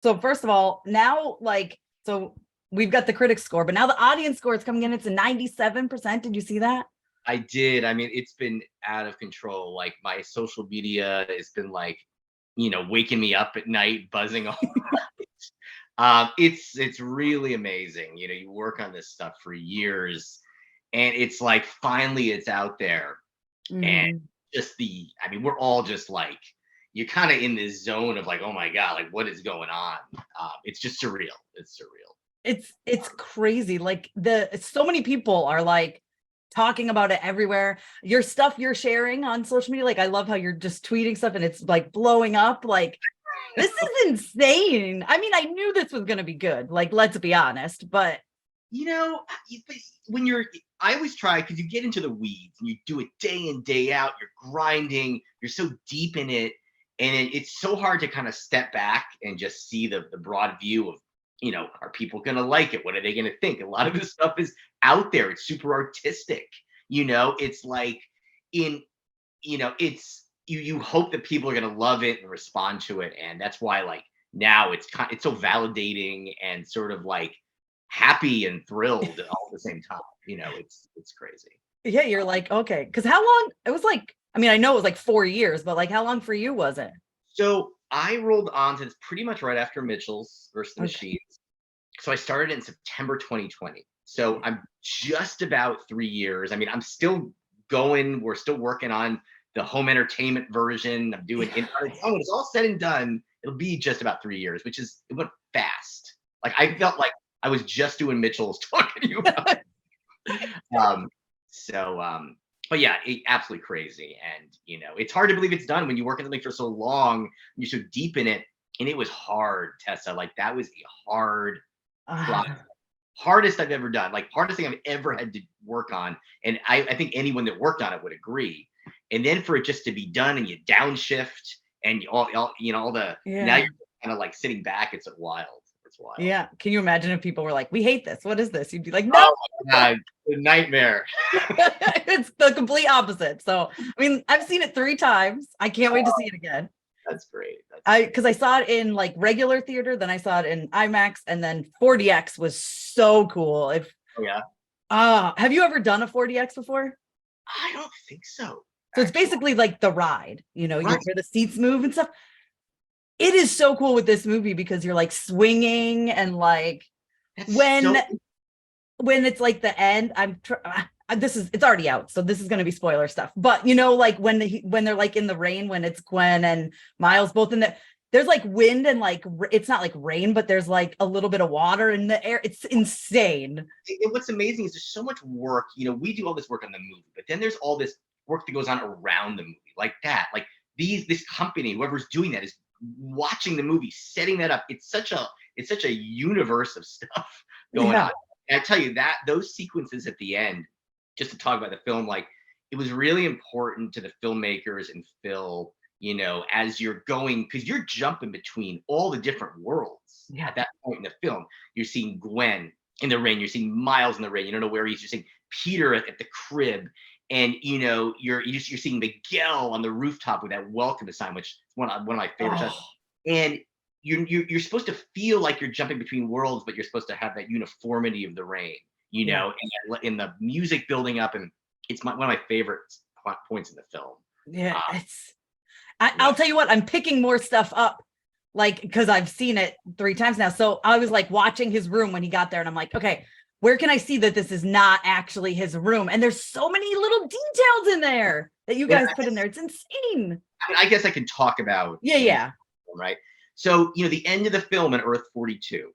So first of all, now so we've got the critic score, but now the audience score is coming in. It's a 97%. Did you see that? I did. I mean, it's been out of control. Like my social media has been like, waking me up at night, buzzing all night. It's really amazing. You work on this stuff for years, and it's like finally it's out there, and Mhm. I mean, we're all just like, you're kind of in this zone of like, oh my god, like what is going on? It's just surreal. It's surreal. It's crazy. Like so many people are like talking about it everywhere. Your stuff you're sharing on social media, like I love how you're just tweeting stuff and it's like blowing up. Like this is insane. I mean, I knew this was gonna be good. Like, let's be honest, but When I always try, because you get into the weeds and you do it day in, day out, you're grinding, you're so deep in it. And it's so hard to kind of step back and just see the broad view of, are people going to like it? What are they going to think? A lot of this stuff is out there. It's super artistic. It's like you hope that people are going to love it and respond to it. And that's why, like, now it's so validating and sort of like happy and thrilled all at the same time. It's crazy. yeah, you're like, okay. Because how long? It was like, I mean, I know it was like 4 years, but like how long for you was it? So I rolled on to this pretty much right after Mitchell's versus the Okay. Machines. So I started in September 2020. So I'm just about 3 years. I mean, I'm still going. We're still working on the home entertainment version. I'm doing it. When it's all said and done, it'll be just about 3 years, it went fast. Like I felt like I was just doing Mitchell's talking to you about. Um, but yeah, absolutely crazy. And it's hard to believe it's done when you work on something for so long, you're so deep in it. And it was hard, Tessa. Like that was a hard project. Hardest I've ever done, like hardest thing I've ever had to work on. And I think anyone that worked on it would agree. And then for it just to be done and you downshift and all the now Yeah. you're kind of like sitting back, it's wild. It's wild. Yeah. Can you imagine if people were like, we hate this? What is this? You'd be like, no, Oh my god, the nightmare. it's the complete opposite. So, I mean, I've seen it 3 times. I can't wait to see it again. That's great. Because I saw it in like regular theater, then I saw it in IMAX, and then 4DX was so cool. Oh yeah. Have you ever done a 4DX before? I don't think so. So it's basically like the ride, Right. where the seats move and stuff. It is so cool with this movie because you're like swinging and like That's when so when it's like the end, it's already out, so this is going to be spoiler stuff. But like when they're like in the rain, when it's Gwen and Miles both in there's like wind and like it's not like rain, but there's like a little bit of water in the air. It's insane. And what's amazing is there's so much work. We do all this work on the movie, but then there's all this work that goes on around the movie, like that. Like this company, whoever's doing that, is watching the movie, setting that up. It's such a universe of stuff going on. And I tell you that those sequences at the end, just to talk about the film, like it was really important to the filmmakers and Phil, as you're going, because you're jumping between all the different worlds at that point in the film. You're seeing Gwen in the rain, you're seeing Miles in the rain, you don't know where you're seeing Peter at the crib, and you're seeing Miguel on the rooftop with that welcome sign, which is one of my favorites. And you're supposed to feel like you're jumping between worlds, but you're supposed to have that uniformity of the rain, and in the music building up, and it's one of my favorite points in the film. Yeah, I'll tell you what, I'm picking more stuff up, like, because I've seen it 3 times now. So I was like watching his room when he got there, and I'm like, okay, where can I see that this is not actually his room? And there's so many little details in there that you guys put in there. It's insane. I guess I can talk about. Yeah. Right. So the end of the film in Earth 42,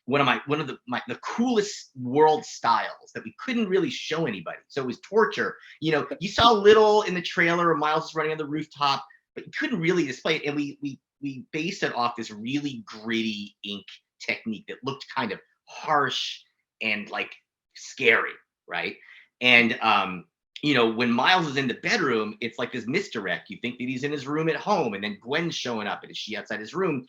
one of the coolest world styles that we couldn't really show anybody. So it was torture. You saw a little in the trailer of Miles running on the rooftop, but you couldn't really display it. And we based it off this really gritty ink technique that looked kind of harsh and like scary, right? And when Miles is in the bedroom, it's like this misdirect. You think that he's in his room at home, and then Gwen's showing up, and is she outside his room?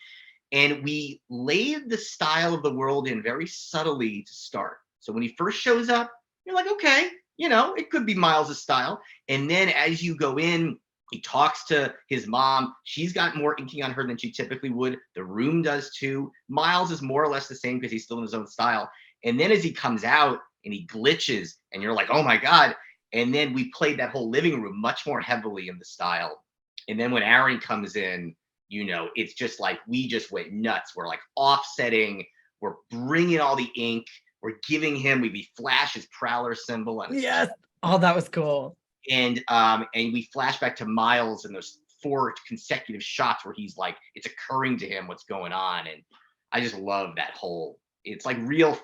And we laid the style of the world in very subtly to start. So when he first shows up, you're like, okay, it could be Miles's style. And then as you go in, He talks to his mom. She's got more inking on her than she typically would. The room does too. Miles is more or less the same because he's still in his own style. And then as he comes out and he glitches and you're like, oh my God. And then we played that whole living room much more heavily in the style. And then when Aaron comes in, you know, it's just like, we just went nuts. We're like offsetting, we're bringing all the ink, we're giving him, we flash his Prowler symbol. And yes. Oh, that was cool. And we flash back to Miles and those 4 consecutive shots where he's like, it's occurring to him what's going on. And I just love that whole, it's like reel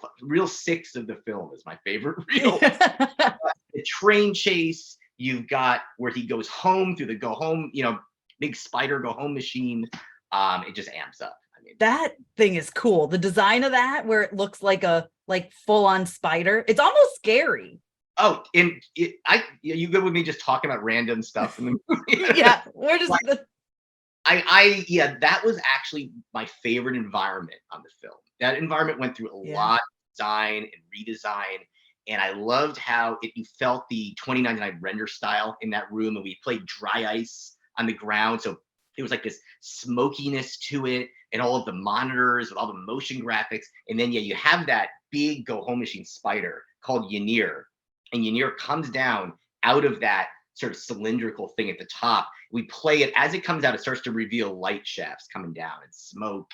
6 of the film is my favorite reel. The train chase, you've got where he goes home through the go home, you know, big spider go home machine. It just amps up. I mean, that thing is cool. The design of that, where it looks like a full on spider, it's almost scary. Oh, and you good with me just talking about random stuff in the movie? Yeah, we're just like, yeah, that was actually my favorite environment on the film. That environment went through a lot of design and redesign, and I loved how you felt the 2099 render style in that room, and we played dry ice on the ground, so there was like this smokiness to it, and all of the monitors with all the motion graphics, and then yeah, you have that big go home machine spider called Ynir. And Ynir comes down out of that sort of cylindrical thing at the top. We play it as it comes out, it starts to reveal light shafts coming down and smoke.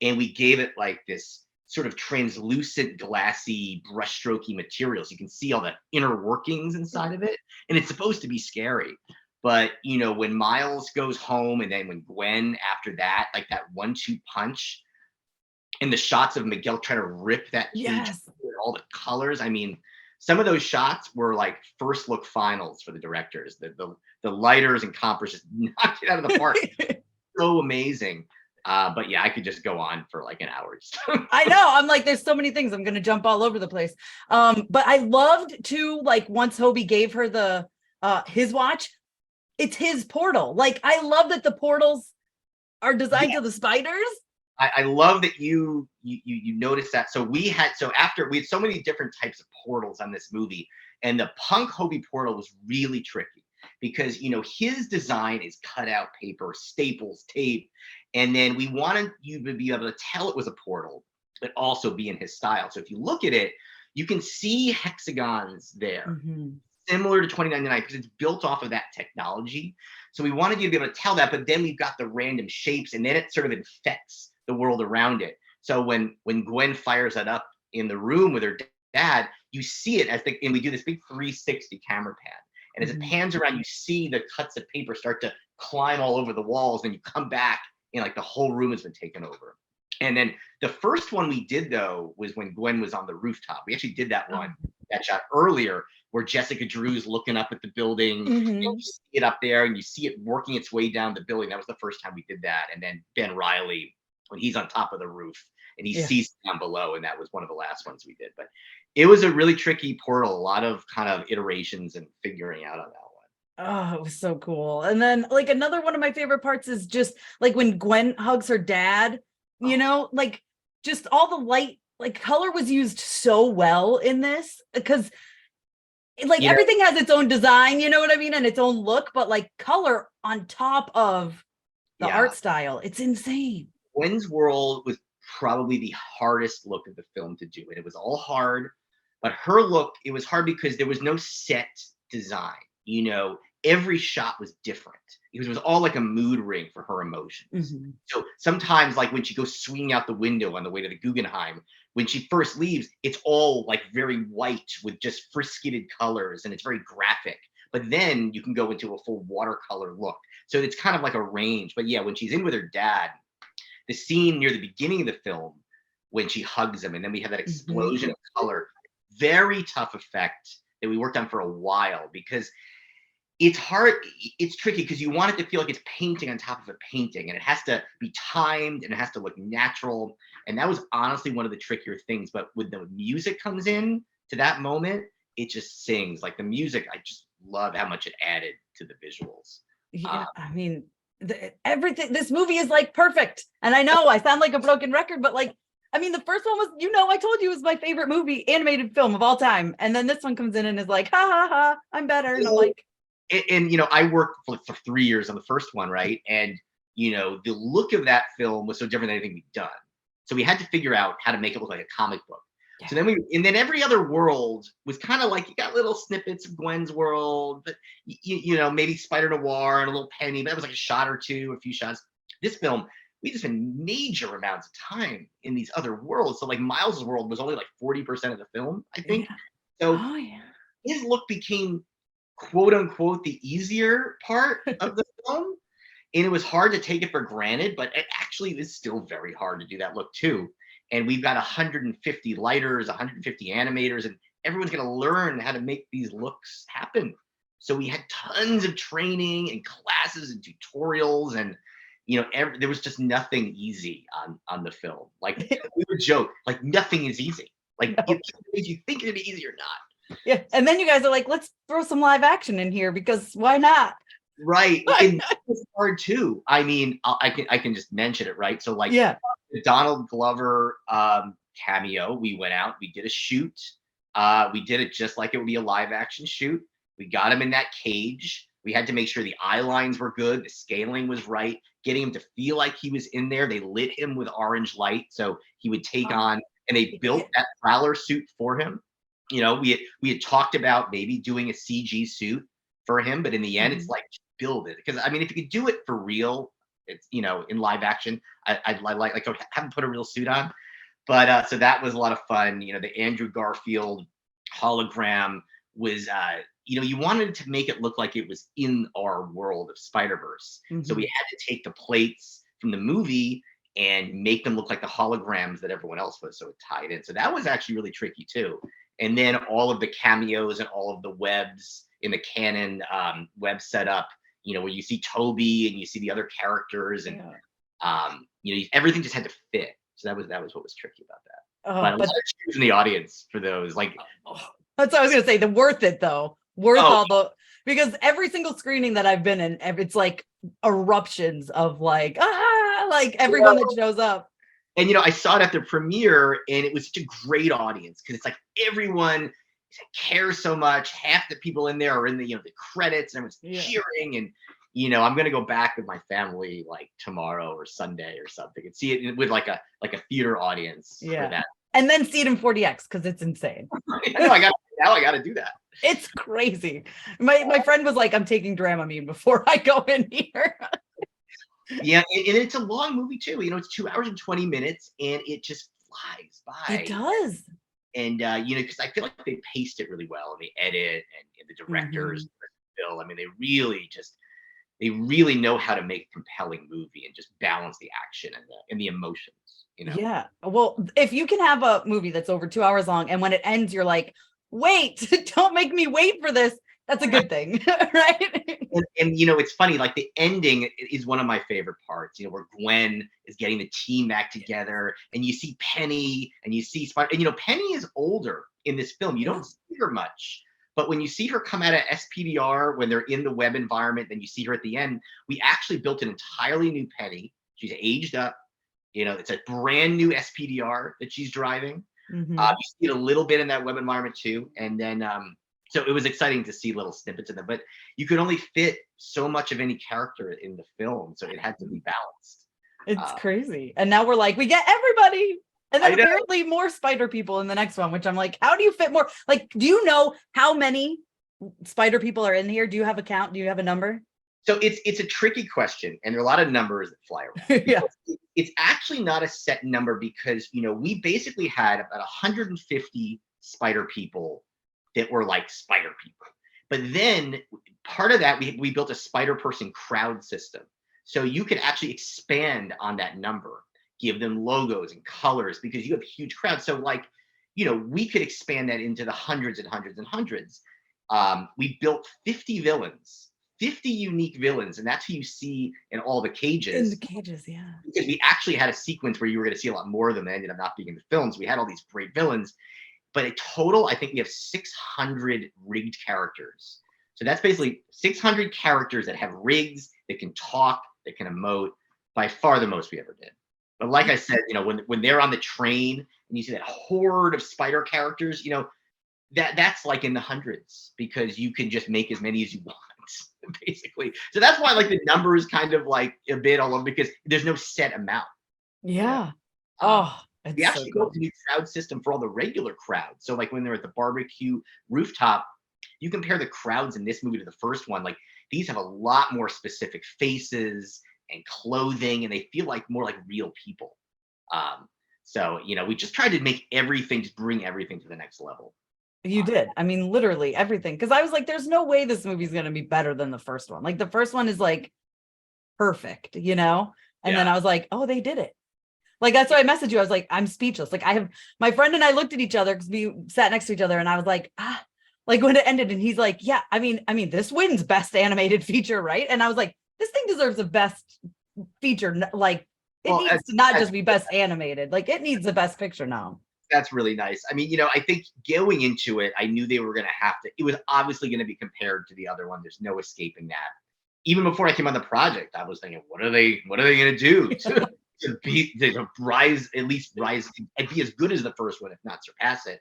And we gave it like this sort of translucent, glassy, brushstrokey material. So you can see all the inner workings inside of it. And it's supposed to be scary. But, you know, when Miles goes home and then when Gwen after that, like that 1-2 punch and the shots of Miguel trying to rip that cage, all the colors. I mean, some of those shots were like first look finals for the directors. The lighters and compers just knocked it out of the park. So amazing. But yeah, I could just go on for like an hour. I know. I'm like, there's so many things. I'm going to jump all over the place. But I loved too, like once Hobie gave her the his watch, it's his portal. Like, I love that the portals are designed to the spiders. I love that you noticed that. So after we had so many different types of portals on this movie, and the Punk Hobie portal was really tricky because, you know, his design is cut out paper, staples, tape, and then we wanted you to be able to tell it was a portal, but also be in his style. So if you look at it, you can see hexagons there, similar to 2099 because it's built off of that technology. So we wanted you to be able to tell that, but then we've got the random shapes, and then it sort of infects the world around it. So when Gwen fires that up in the room with her dad, you see it and we do this big 360 camera pan. And as it pans around, you see the cuts of paper start to climb all over the walls, and you come back and like the whole room has been taken over. And then the first one we did though was when Gwen was on the rooftop. We actually did that shot earlier where Jessica Drew's looking up at the building, and you see it up there and you see it working its way down the building. That was the first time we did that. And then Ben Reilly, when he's on top of the roof and he sees down below, and that was one of the last ones we did. But it was a really tricky portal, a lot of kind of iterations and figuring out on that one. Oh, it was so cool. And then like another one of my favorite parts is just like when Gwen hugs her dad, you know, like just all the light, like color was used so well in this because like everything has its own design, you know what I mean? And its own look, but like color on top of the art style, it's insane. Gwen's world was probably the hardest look of the film to do. And it was all hard, but her look, it was hard because there was no set design. You know, every shot was different because it was all like a mood ring for her emotions. So sometimes like when she goes swinging out the window on the way to the Guggenheim, when she first leaves, it's all like very white with just frisketed colors and it's very graphic. But then you can go into a full watercolor look. So it's kind of like a range. But yeah, when she's in with her dad, the scene near the beginning of the film when she hugs him and then we have that explosion of color, very tough effect that we worked on for a while because it's hard, it's tricky because you want it to feel like it's painting on top of a painting and it has to be timed and it has to look natural. And that was honestly one of the trickier things. But when the music comes in to that moment, it just sings. Like the music, I just love how much it added to the visuals. Yeah, I mean, everything, this movie is like perfect. And I know I sound like a broken record, but like, I mean, the first one was, you know, I told you it was my favorite movie, animated film of all time. And then this one comes in and is like, ha ha ha, I'm better. And I'm like, and you know, I worked for 3 years on the first one, right? And you know, the look of that film was so different than anything we'd done. So we had to figure out how to make it look like a comic book. Yeah. So then every other world was kind of like, you got little snippets of Gwen's world, but you know, maybe Spider Noir and a little Penny, but that was like a shot or two, a few shots. This film, we just spent major amounts of time in these other worlds. So like Miles's world was only like 40% of the film, I think. Yeah. So Oh yeah. his look became quote unquote the easier part of the film. And it was hard to take it for granted, but it actually is still very hard to do that look too. And we've got 150 lighters, 150 animators, and everyone's going to learn how to make these looks happen. So we had tons of training and classes and tutorials, and you know, there was just nothing easy on the film. Like we would joke, like nothing is easy. Like No. you think it'd be easy or not. Yeah. And then you guys are like, let's throw some live action in here because why not? Right. And it's hard too. I mean, I can just mention it, right? So like Yeah. the Donald Glover cameo, we went out, we did a shoot. We did it just like it would be a live action shoot. We got him in that cage. We had to make sure the eye lines were good, the scaling was right, getting him to feel like he was in there. They lit him with orange light so he would take on, and they built that Prowler suit for him. You know, we had talked about maybe doing a CG suit for him, but in the end, it's like, build it. Because I mean, if you could do it for real, it's, you know, in live action, I'd like have him put a real suit on. But so that was a lot of fun. You know, the Andrew Garfield hologram was, you know, you wanted to make it look like it was in our world of Spider-Verse. So we had to take the plates from the movie and make them look like the holograms that everyone else was, so it tied in. So that was actually really tricky too. And then all of the cameos and all of the webs in the canon web setup, you know, where you see Toby and you see the other characters, and you know, everything just had to fit. So that was what was tricky about that. But a lot of cheers in the audience for those. Like, that's what I was gonna say. The worth it though, all the, because every single screening that I've been in, it's like eruptions of like everyone that shows up. And you know, I saw it at the premiere, and it was such a great audience because it's like everyone cares so much. Half the people in there are in the, you know, the credits, and everyone's cheering. And you know, I'm gonna go back with my family like tomorrow or Sunday or something and see it with like a theater audience for that. And then see it in 4DX because it's insane. I know, I gotta do that. It's crazy. My friend was like, I'm taking Dramamine before I go in here. Yeah, and it's a long movie too. You know, it's 2 hours and 20 minutes, and it just flies by. It does. And you know, because I feel like they paced it really well, and the edit and the directors, Bill. I mean, they really know how to make a compelling movie and just balance the action and the emotions. You know? Yeah. Well, if you can have a movie that's over 2 hours long, and when it ends, you're like, wait, don't make me wait for this. That's a good thing, right? And you know, it's funny, like the ending is one of my favorite parts, you know, where Gwen is getting the team back together, and you see Penny and you see Spider, and you know, Penny is older in this film. You don't see her much, but when you see her come out of SPDR, when they're in the web environment, then you see her at the end. We actually built an entirely new Penny. She's aged up. You know, it's a brand new SPDR that she's driving. You see it a little bit in that web environment too. And then, so it was exciting to see little snippets of them, but you could only fit so much of any character in the film. So it had to be balanced. It's crazy. And now we're like, we get everybody. And then apparently more spider people in the next one, which I'm like, how do you fit more? Like, do you know how many spider people are in here? Do you have a count? Do you have a number? So it's a tricky question, and there are a lot of numbers that fly around. It's actually not a set number because, you know, we basically had about 150 spider people that were like spider people. But then part of that, we built a spider person crowd system. So you could actually expand on that number, give them logos and colors, because you have a huge crowd. So like, you know, we could expand that into the hundreds and hundreds and hundreds. We built 50 villains. 50 unique villains, and that's who you see in all the cages. In the cages, yeah. Because we actually had a sequence where you were going to see a lot more of them that ended up not being in the films. We had all these great villains, but in total, I think we have 600 rigged characters. So that's basically 600 characters that have rigs, that can talk, that can emote. By far the most we ever did. But like I said, you know, when they're on the train and you see that horde of spider characters, you know, that's like in the hundreds, because you can just make as many as you want. sequence, basically. So that's why like the number is kind of like a bit all over because there's no set amount. Yeah. Um, Oh, we it's so actually go cool. with the new crowd system for all the regular crowds. So like when they're at the barbecue rooftop, you compare the crowds in this movie to the first one. Like these have a lot more specific faces and clothing, and they feel like more like real people. Um, so we just tried to make everything, just bring everything to the next level. You did. I mean, literally everything. Because I was like, there's no way this movie's going to be better than the first one. Like the first one is like perfect, And then I was like, oh, they did it. Like, that's why I messaged you. I was like, I'm speechless. Like my friend and I looked at each other because we sat next to each other and I was like, like when it ended and he's like, yeah, I mean, this wins best animated feature, right? And I was like, this thing deserves a best feature. Like it needs to not just be best animated. Like it needs the best picture now. That's really nice. I mean, I think going into it, I knew they were going to have to, it was obviously going to be compared to the other one. There's no escaping that. Even before I came on the project, I was thinking, what are they going to do to rise and be as good as the first one, if not surpass it.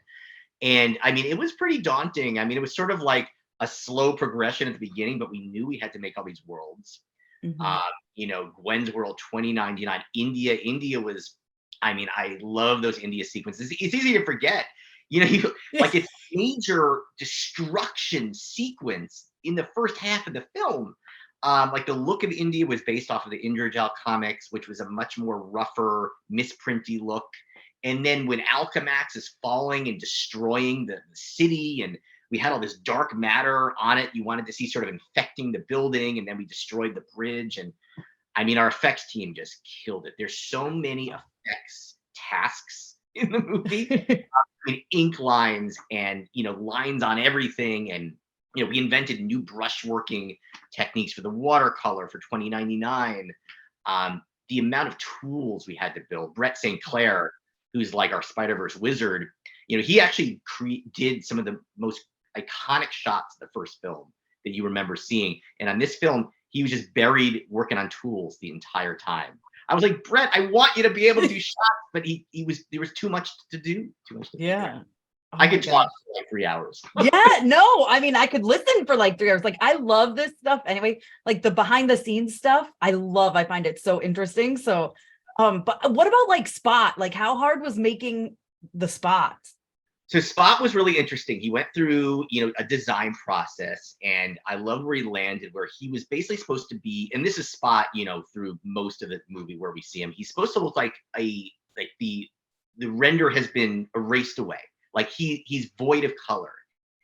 And I mean, it was pretty daunting. I mean, it was sort of like a slow progression at the beginning, but we knew we had to make all these worlds. Gwen's World 2099, India was, I mean, I love those India sequences. It's easy to forget, like it's a major destruction sequence in the first half of the film. Like the look of India was based off of the Indrajal comics, which was a much more rougher, misprinty look. And then when Alchemax is falling and destroying the city, and we had all this dark matter on it, you wanted to see sort of infecting the building, and then we destroyed the bridge. And I mean, our effects team just killed it. There's so many effects tasks in the movie. I mean, ink lines and lines on everything, and we invented new brush working techniques for the watercolor for 2099. The amount of tools we had to build. Brett St. Clair, who's like our Spider-Verse wizard, he actually did some of the most iconic shots of the first film that you remember seeing. And on this film, he was just buried working on tools the entire time. I was like, Brett, I want you to be able to do shots, but there was too much to do. Yeah. Oh I could talk for like 3 hours. Yeah, no, I mean, I could listen for like 3 hours. Like, I love this stuff anyway. Like the behind the scenes stuff, I find it so interesting. So, but what about like Spot? Like, how hard was making the spots? So Spot was really interesting. He went through, a design process, and I love where he landed, where he was basically supposed to be, and this is Spot, through most of the movie where we see him. He's supposed to look like the render has been erased away. Like he's void of color.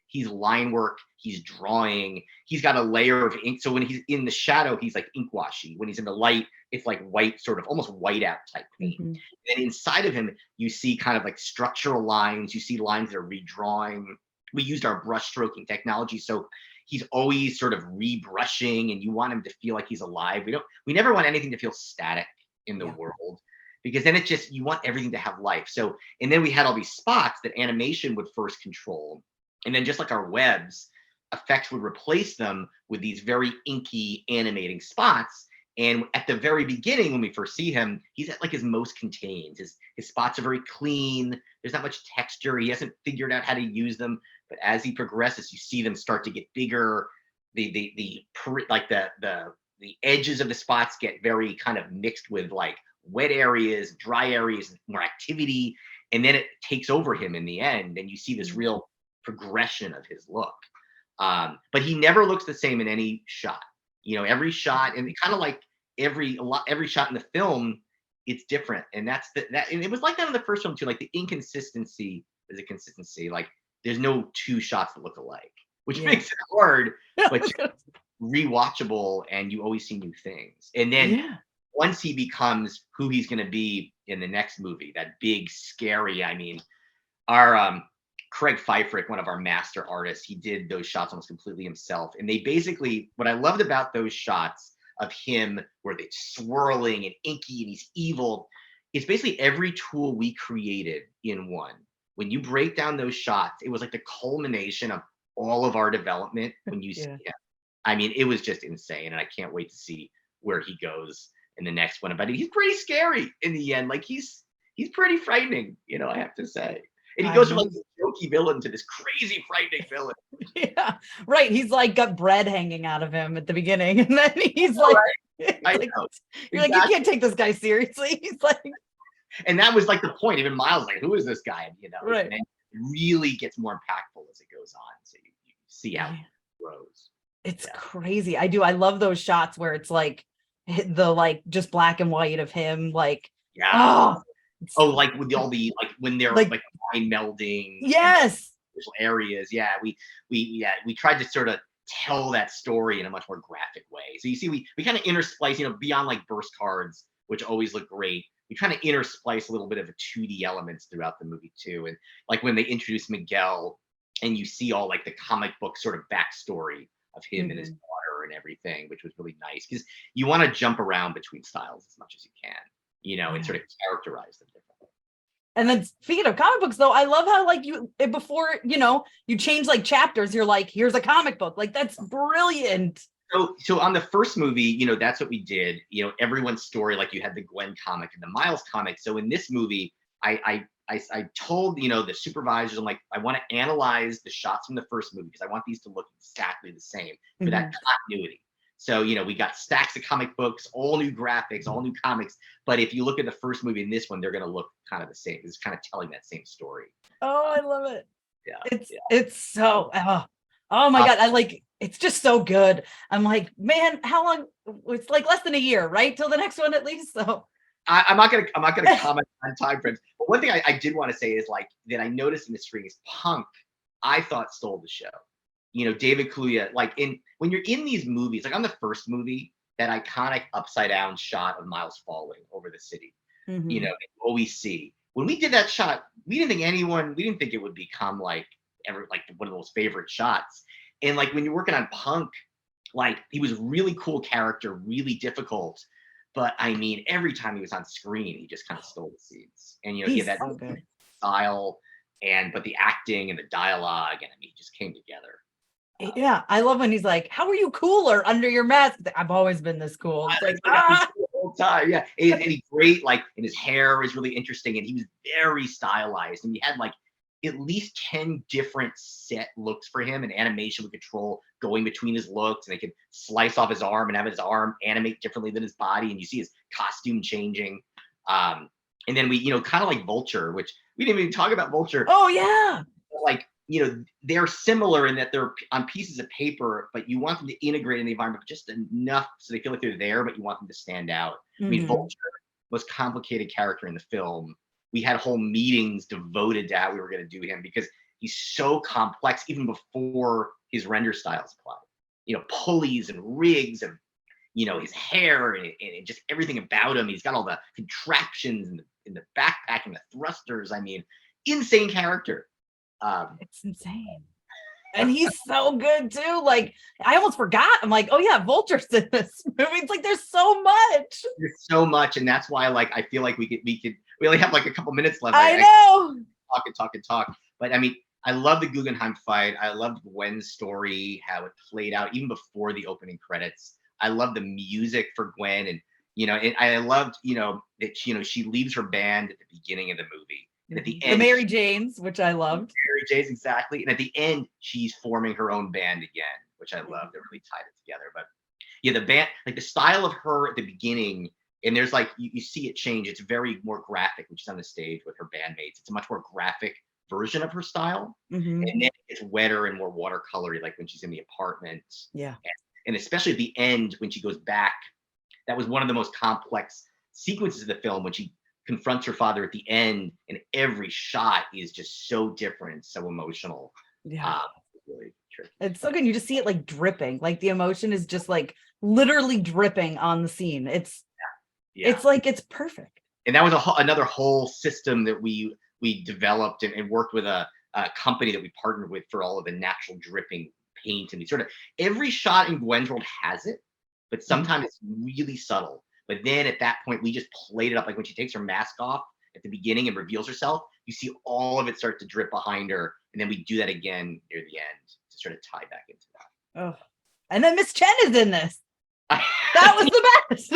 He's line work. He's drawing. He's got a layer of ink. So when he's in the shadow, he's like ink washy. When he's in the light, it's like white, sort of almost whiteout type paint. And inside of him, you see kind of like structural lines. You see lines that are redrawing. We used our brush stroking technology, so he's always sort of rebrushing, and you want him to feel like he's alive. We never want anything to feel static in the world, because then you want everything to have life. So, and then we had all these spots that animation would first control. And then just like our webs, effects would replace them with these very inky animating spots. And at the very beginning, when we first see him, he's at like his most contained. His spots are very clean. There's not much texture. He hasn't figured out how to use them. But as he progresses, you see them start to get bigger. The edges of the spots get very kind of mixed with like wet areas, dry areas, more activity. And then it takes over him in the end. And you see this real progression of his look. But he never looks the same in any shot. Every shot, and kind of like every shot in the film, it's different. And and it was like that in the first film too. Like the inconsistency is a consistency. Like there's no two shots that look alike, which makes it hard, but rewatchable, and you always see new things. And then once he becomes who he's going to be in the next movie, that big, scary, I mean, our Craig Pfeiffer, one of our master artists, he did those shots almost completely himself. And they basically, what I loved about those shots of him, where they're swirling and inky and he's evil, it's basically every tool we created in one. When you break down those shots, it was like the culmination of all of our development when you see him. I mean, it was just insane. And I can't wait to see where he goes in the next one. But he's pretty scary in the end. Like he's pretty frightening, I have to say. And he goes from like this jokey villain to this crazy frightening villain. Yeah, right. He's like got bread hanging out of him at the beginning, and then he's like, I like know. you're like, you can't take this guy seriously. He's like, and that was like the point. Even Miles like, who is this guy? You know, right. And then it really gets more impactful as it goes on. So you see how it grows. It's crazy. I love those shots where it's like the like just black and white of him, like like with all the like when they're like mind melding. Yes. Areas. Yeah, we tried to sort of tell that story in a much more graphic way. So you see, we kind of intersplice, beyond like burst cards, which always look great. We kind of intersplice a little bit of a 2D elements throughout the movie too. And like when they introduce Miguel, and you see all like the comic book sort of backstory of him and his daughter and everything, which was really nice because you want to jump around between styles as much as you can, and sort of characterize them differently. And then speaking of comic books, though, I love how like before you change like chapters, you're like, here's a comic book. Like that's brilliant. So on the first movie, that's what we did. Everyone's story, like you had the Gwen comic and the Miles comic. So in this movie, I told the supervisors, I'm like, I want to analyze the shots from the first movie because I want these to look exactly the same for that continuity. So, we got stacks of comic books, all new graphics, all new comics. But if you look at the first movie and this one, they're going to look kind of the same. It's kind of telling that same story. Oh, I love it. Yeah. It's so, oh my God. It's just so good. I'm like, man, how long? It's like less than a year, right? Till the next one at least. So I'm not gonna comment on time frames. But one thing I did want to say is like that I noticed in the screen is Punk, I thought stole the show. David Kaluuya, when you're in these movies, like on the first movie, that iconic upside down shot of Miles falling over the city, what we see. When we did that shot, we didn't think it would become like one of those favorite shots. And like when you're working on Punk, like he was a really cool character, really difficult. But I mean, every time he was on screen, he just kind of stole the scenes. And he had that style, but the acting and the dialogue, and I mean, he just came together. Yeah, I love when he's like, "How are you cooler under your mask?" I've always been this cool. It's like, the whole time, yeah. And he's great, and his hair is really interesting, and he was very stylized. And we had at least 10 different set looks for him, and animation with control going between his looks, and they could slice off his arm and have his arm animate differently than his body, and you see his costume changing. And then we, kind of like Vulture, which we didn't even talk about Vulture. Oh yeah, they're similar in that they're on pieces of paper, but you want them to integrate in the environment just enough so they feel like they're there, but you want them to stand out. I mean, Vulture, most complicated character in the film. We had whole meetings devoted to how we were going to do him because he's so complex even before his render styles applied. Pulleys and rigs and, his hair and just everything about him. He's got all the contraptions in the backpack and the thrusters. I mean, insane character. It's insane. And he's so good too. Like I almost forgot. I'm like, oh yeah, Vulture's in this movie. It's like there's so much. There's so much, and that's why I feel like we only have a couple minutes left. I know. Talk. But I mean, I love the Guggenheim fight. I loved Gwen's story, how it played out even before the opening credits. I love the music for Gwen, and and I loved that she leaves her band at the beginning of the movie. And at the end, the Mary Janes, which I loved. Mary Janes, exactly. And at the end, she's forming her own band again, which I love. They really tied it together. But yeah, the band, the style of her at the beginning, and there's you see it change. It's very more graphic when she's on the stage with her bandmates. It's a much more graphic version of her style. And then it gets wetter and more watercolory, like when she's in the apartment. Yeah. And especially at the end when she goes back, that was one of the most complex sequences of the film when she confronts her father at the end, and every shot is just so different, so emotional. Yeah, really tricky. It's so good. You just see it dripping, the emotion is just literally dripping on the scene. It's it's perfect. And that was another whole system that we developed and worked with a company that we partnered with for all of the natural dripping paint, and every shot in Gwen's World has it, but sometimes it's really subtle. But then at that point, we just played it up. Like when she takes her mask off at the beginning and reveals herself, you see all of it start to drip behind her. And then we do that again near the end to sort of tie back into that. Oh, and then Miss Chen is in this. That was the best.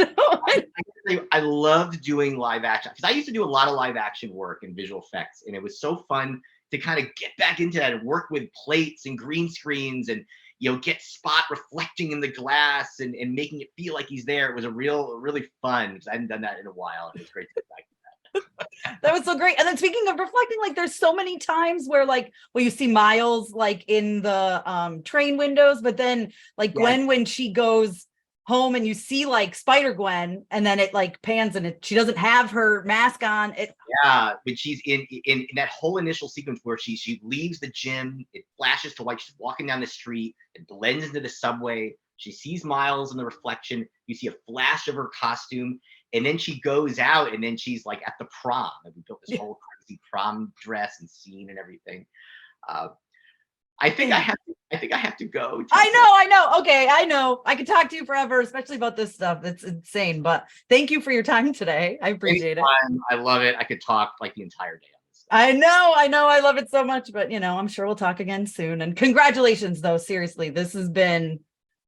I loved doing live action because I used to do a lot of live action work in visual effects, and it was so fun to kind of get back into that and work with plates and green screens and get Spot reflecting in the glass and making it feel like he's there. It was really fun because I hadn't done that in a while, and it was great to get back to that. That was so great. And then speaking of reflecting, like there's so many times where you see Miles like in the train windows, but then like Gwen, when she goes home and you see like Spider-Gwen and then it like pans and she doesn't have her mask on. But she's in that whole initial sequence where she leaves the gym, it flashes to white, she's walking down the street, it blends into the subway, she sees Miles in the reflection, you see a flash of her costume, and then she goes out and then she's like at the prom, and we built this whole crazy prom dress and scene and everything. I think I have to go. I know. Okay, I know. I could talk to you forever, especially about this stuff. It's insane. But thank you for your time today. I appreciate it. I love it. I could talk like the entire day on this stuff. I know. I love it so much. But I'm sure we'll talk again soon. And congratulations, though. Seriously, this has been.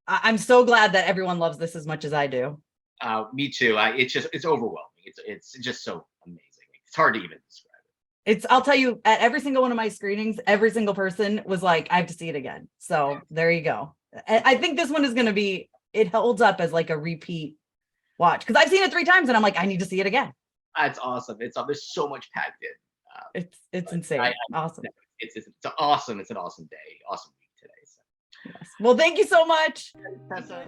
I'm so glad that everyone loves this as much as I do. Me too. It's overwhelming. It's just so amazing. It's hard to even describe. I'll tell you, at every single one of my screenings, every single person was like, I have to see it again. So there you go. I think this one is going to be, it holds up as like a repeat watch because I've seen it 3 times and I'm like, I need to see it again. That's awesome. There's so much packed in. It's insane. Awesome. It's awesome. It's an awesome day. Awesome week today. So. Yes. Well, thank you so much. Tessa.